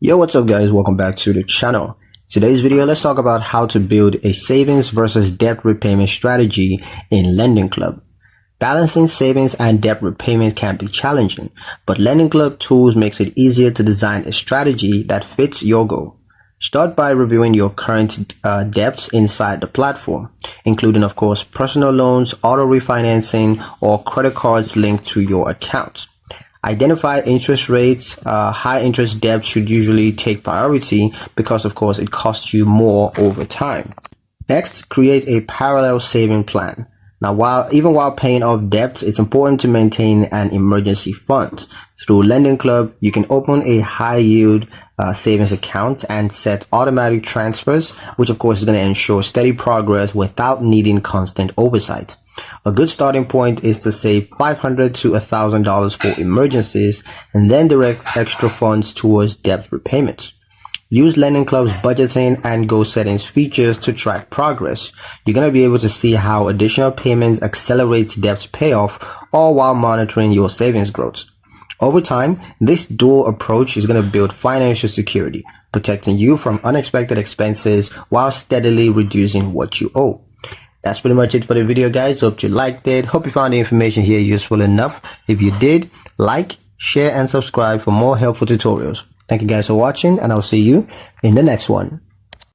Yo, what's up guys, welcome back to the channel. Today's video, let's talk about how to build a savings versus debt repayment strategy in Lendingclub. Balancing savings and debt repayment can be challenging, but Lendingclub tools makes it easier to design a strategy that fits your goal. Start by reviewing your current debts inside the platform, including of course personal loans, auto refinancing, or credit cards linked to your account. Identify interest rates. High interest debt should usually take priority because of course it costs you more over time. Next, create a parallel saving plan. Now, even while paying off debt, it's important to maintain an emergency fund. Through Lendingclub, you can open a high yield savings account and set automatic transfers, which of course is going to ensure steady progress without needing constant oversight. A good starting point is to save $500 to $1,000 for emergencies and then direct extra funds towards debt repayment. Use Lendingclub's budgeting and goal settings features to track progress. You're going to be able to see how additional payments accelerate debt payoff, all while monitoring your savings growth. Over time, this dual approach is going to build financial security, protecting you from unexpected expenses while steadily reducing what you owe. That's pretty much it for the video, guys. Hope you liked it. Hope you found the information here useful enough. If you did, like, share, and subscribe for more helpful tutorials. Thank you guys for watching, and I'll see you in the next one.